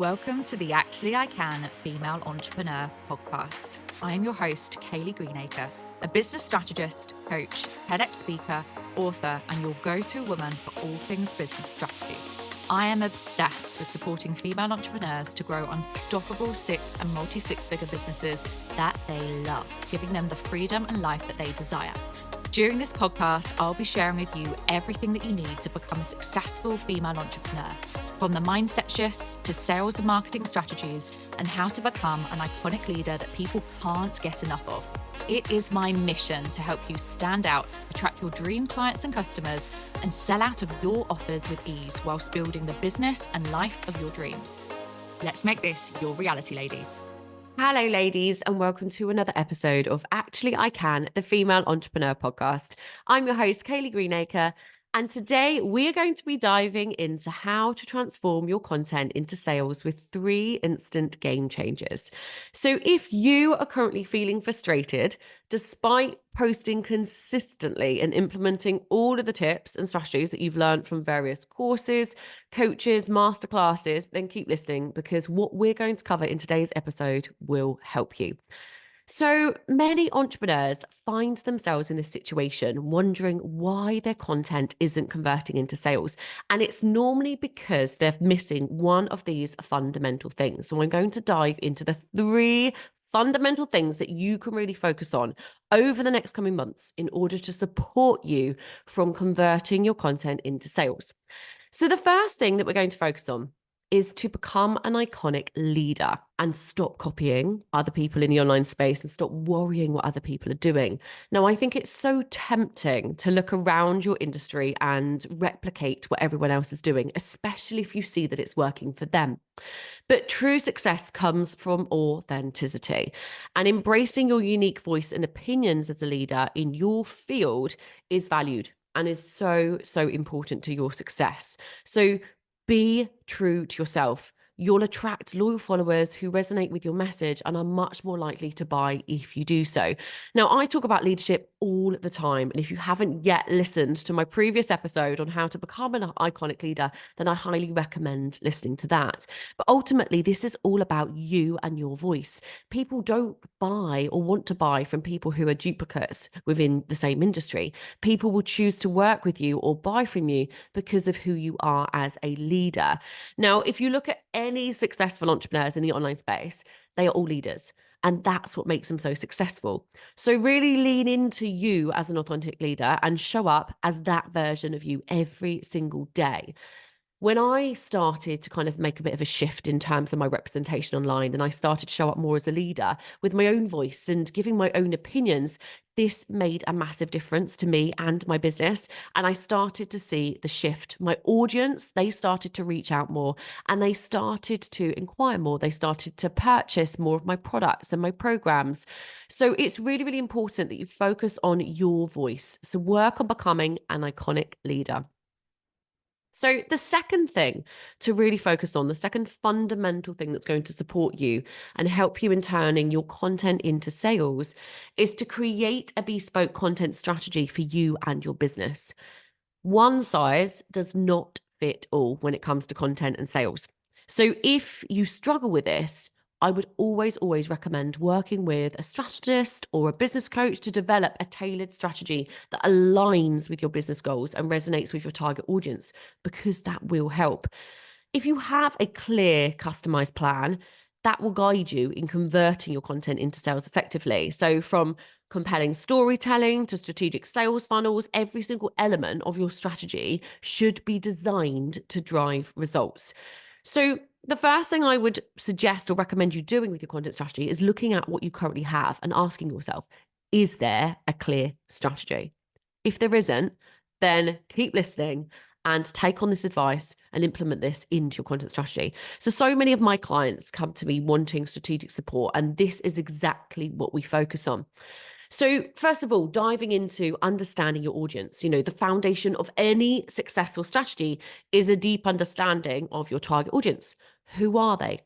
Welcome to the Actually I Can Female Entrepreneur podcast. I am your host, Kayleigh Greenacre, a business strategist, coach, TEDx speaker, author, and your go-to woman for all things business strategy. I am obsessed with supporting female entrepreneurs to grow unstoppable six and multi-six-figure businesses that they love, giving them the freedom and life that they desire. During this podcast, I'll be sharing with you everything that you need to become a successful female entrepreneur, from the mindset shifts to sales and marketing strategies, and how to become an iconic leader that people can't get enough of. It is my mission to help you stand out, attract your dream clients and customers, and sell out of your offers with ease whilst building the business and life of your dreams. Let's make this your reality, ladies. Hello, ladies, and welcome to another episode of Actually I Can, the Female Entrepreneur Podcast. I'm your host, Kayleigh Greenacre, and today we are going to be diving into how to transform your content into sales with 3 instant game changers. So if you are currently feeling frustrated, despite posting consistently and implementing all of the tips and strategies that you've learned from various courses, coaches, masterclasses, then keep listening because what we're going to cover in today's episode will help you. So many entrepreneurs find themselves in this situation wondering why their content isn't converting into sales. And it's normally because they're missing one of these fundamental things. So I'm going to dive into the 3 fundamental things that you can really focus on over the next coming months in order to support you from converting your content into sales. So the first thing that we're going to focus on is to become an iconic leader and stop copying other people in the online space and stop worrying what other people are doing. Now, I think it's so tempting to look around your industry and replicate what everyone else is doing, especially if you see that it's working for them. But true success comes from authenticity, and embracing your unique voice and opinions as a leader in your field is valued and is so important to your success. So be true to yourself. You'll attract loyal followers who resonate with your message and are much more likely to buy if you do so. Now, I talk about leadership all the time. And if you haven't yet listened to my previous episode on how to become an iconic leader, then I highly recommend listening to that. But ultimately, this is all about you and your voice. People don't buy or want to buy from people who are duplicates within the same industry. People will choose to work with you or buy from you because of who you are as a leader. Now, if you look at any successful entrepreneurs in the online space, they are all leaders. And that's what makes them so successful. So really lean into you as an authentic leader and show up as that version of you every single day. When I started to kind of make a bit of a shift in terms of my representation online, and I started to show up more as a leader with my own voice and giving my own opinions, this made a massive difference to me and my business. And I started to see the shift. My audience, they started to reach out more and they started to inquire more. They started to purchase more of my products and my programs. So it's really, really important that you focus on your voice. So work on becoming an iconic leader. So the second thing to really focus on, the second fundamental thing that's going to support you and help you in turning your content into sales is to create a bespoke content strategy for you and your business. One size does not fit all when it comes to content and sales. So if you struggle with this, I would always recommend working with a strategist or a business coach to develop a tailored strategy that aligns with your business goals and resonates with your target audience, because that will help. If you have a clear, customized plan, that will guide you in converting your content into sales effectively. So from compelling storytelling to strategic sales funnels, every single element of your strategy should be designed to drive results. So the first thing I would suggest or recommend you doing with your content strategy is looking at what you currently have and asking yourself, is there a clear strategy? If there isn't, then keep listening and take on this advice and implement this into your content strategy. So many of my clients come to me wanting strategic support, and this is exactly what we focus on. So first of all, diving into understanding your audience, the foundation of any successful strategy is a deep understanding of your target audience. Who are they?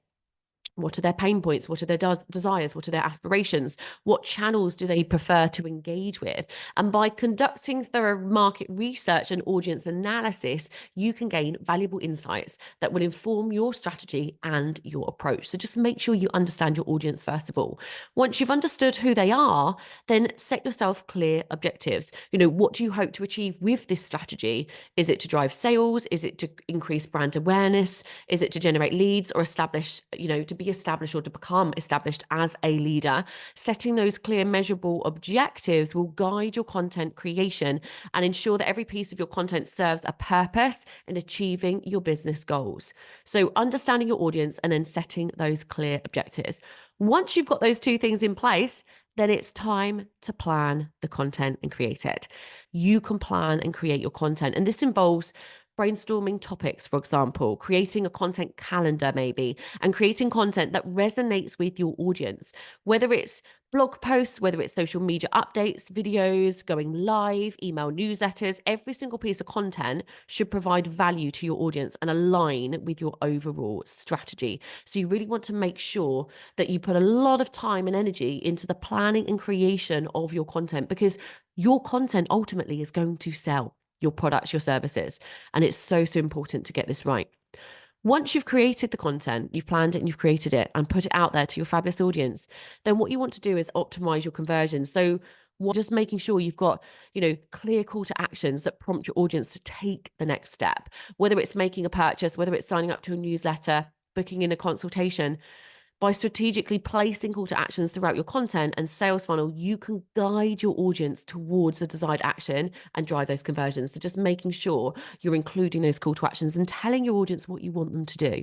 What are their pain points? What are their desires? What are their aspirations? What channels do they prefer to engage with? And by conducting thorough market research and audience analysis, you can gain valuable insights that will inform your strategy and your approach. So just make sure you understand your audience first of all. Once you've understood who they are, then set yourself clear objectives. What do you hope to achieve with this strategy? Is it to drive sales? Is it to increase brand awareness? Is it to generate leads or establish, to be established or to become established as a leader? Setting those clear, measurable objectives will guide your content creation and ensure that every piece of your content serves a purpose in achieving your business goals. So understanding your audience and then setting those clear objectives. Once you've got those two things in place, then it's time to plan the content and create it. You can plan and create your content. And this involves brainstorming topics, for example, creating a content calendar maybe, and creating content that resonates with your audience, whether it's blog posts, whether it's social media updates, videos, going live, email newsletters. Every single piece of content should provide value to your audience and align with your overall strategy. So you really want to make sure that you put a lot of time and energy into the planning and creation of your content, because your content ultimately is going to sell your products, your services. And it's so, so important to get this right. Once you've created the content, you've planned it and you've created it and put it out there to your fabulous audience, then what you want to do is optimize your conversion. So just making sure you've got, clear call to actions that prompt your audience to take the next step, whether it's making a purchase, whether it's signing up to a newsletter, booking in a consultation. By strategically placing call to actions throughout your content and sales funnel, you can guide your audience towards the desired action and drive those conversions. So just making sure you're including those call to actions and telling your audience what you want them to do.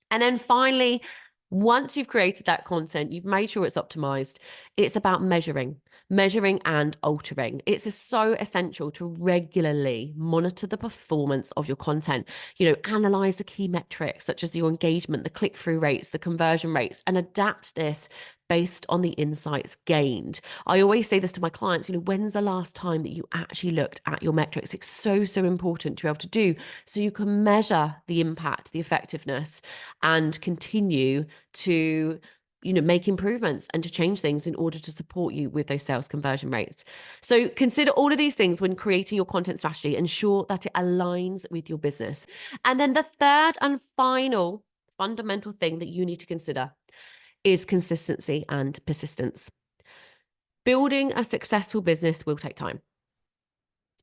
And then finally, once you've created that content, you've made sure it's optimized, it's about measuring and altering. It's so essential to regularly monitor the performance of your content, analyze the key metrics such as your engagement, the click-through rates, the conversion rates, and adapt this based on the insights gained. I always say this to my clients, when's the last time that you actually looked at your metrics? It's so, so important to be able to do so you can measure the impact, the effectiveness, and continue to make improvements and to change things in order to support you with those sales conversion rates. So consider all of these things when creating your content strategy. Ensure that it aligns with your business. And then the third and final fundamental thing that you need to consider is consistency and persistence. Building a successful business will take time.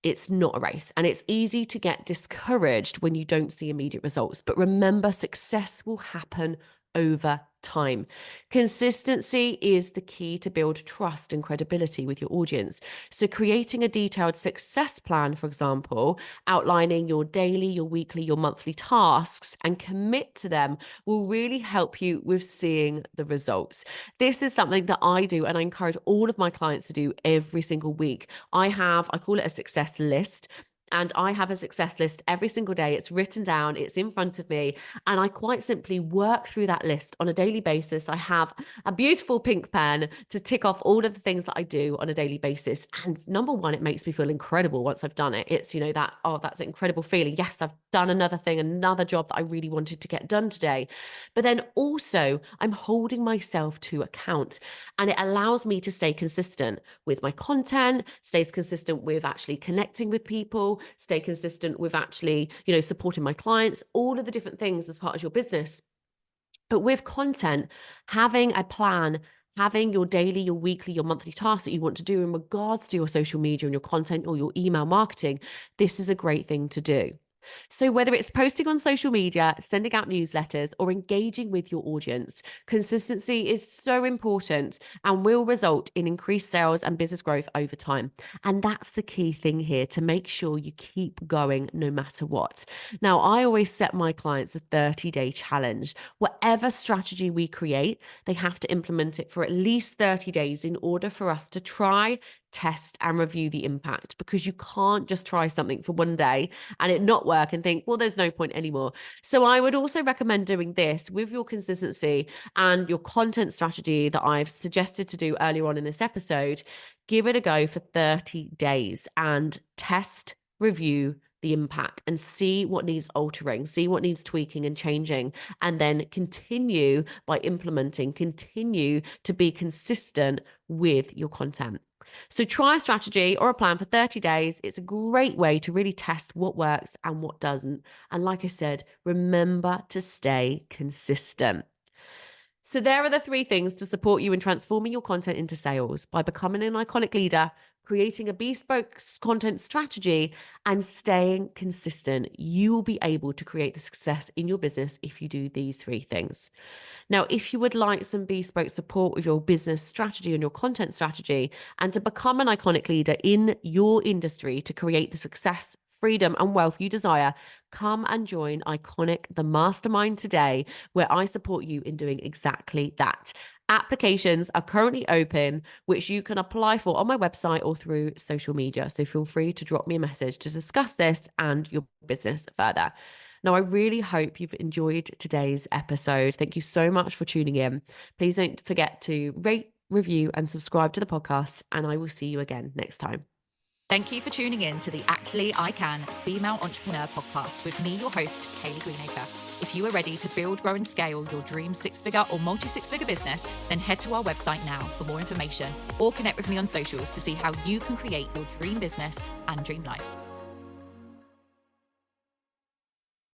It's not a race, and it's easy to get discouraged when you don't see immediate results. But remember, success will happen over time. Consistency is the key to build trust and credibility with your audience. So creating a detailed success plan, for example, outlining your daily, your weekly, your monthly tasks and commit to them will really help you with seeing the results. This is something that I do and I encourage all of my clients to do every single week. I call it a success list. And I have a success list every single day. It's written down, it's in front of me, and I quite simply work through that list on a daily basis. I have a beautiful pink pen to tick off all of the things that I do on a daily basis. And number one, it makes me feel incredible once I've done it. It's, that's an incredible feeling. Yes, I've done another thing, another job that I really wanted to get done today. But then also, I'm holding myself to account, and it allows me to stay consistent with my content, stays consistent with actually connecting with people, stay consistent with actually, supporting my clients, all of the different things as part of your business. But with content, having a plan, having your daily, your weekly, your monthly tasks that you want to do in regards to your social media and your content or your email marketing, this is a great thing to do. So whether it's posting on social media, sending out newsletters, or engaging with your audience, consistency is so important and will result in increased sales and business growth over time. And that's the key thing here, to make sure you keep going no matter what. Now, I always set my clients a 30-day challenge. Whatever strategy we create, they have to implement it for at least 30 days in order for us to try, test and review the impact, because you can't just try something for one day and it not work and think, well, there's no point anymore. So I would also recommend doing this with your consistency and your content strategy that I've suggested to do earlier on in this episode. Give it a go for 30 days and test, review the impact and see what needs altering, see what needs tweaking and changing, and then continue by implementing, continue to be consistent with your content. So try a strategy or a plan for 30 days. It's a great way to really test what works and what doesn't. And like I said, remember to stay consistent. So there are the 3 things to support you in transforming your content into sales: by becoming an iconic leader, creating a bespoke content strategy, and staying consistent. You will be able to create the success in your business if you do these 3 things. Now, if you would like some bespoke support with your business strategy and your content strategy, and to become an iconic leader in your industry to create the success, freedom, and wealth you desire, come and join Iconic the Mastermind today, where I support you in doing exactly that. Applications are currently open, which you can apply for on my website or through social media. So feel free to drop me a message to discuss this and your business further. Now, I really hope you've enjoyed today's episode. Thank you so much for tuning in. Please don't forget to rate, review, and subscribe to the podcast, and I will see you again next time. Thank you for tuning in to the Actually I Can Female Entrepreneur Podcast with me, your host, Kayleigh Greenacre. If you are ready to build, grow, and scale your dream 6-figure or multi-6-figure business, then head to our website now for more information or connect with me on socials to see how you can create your dream business and dream life.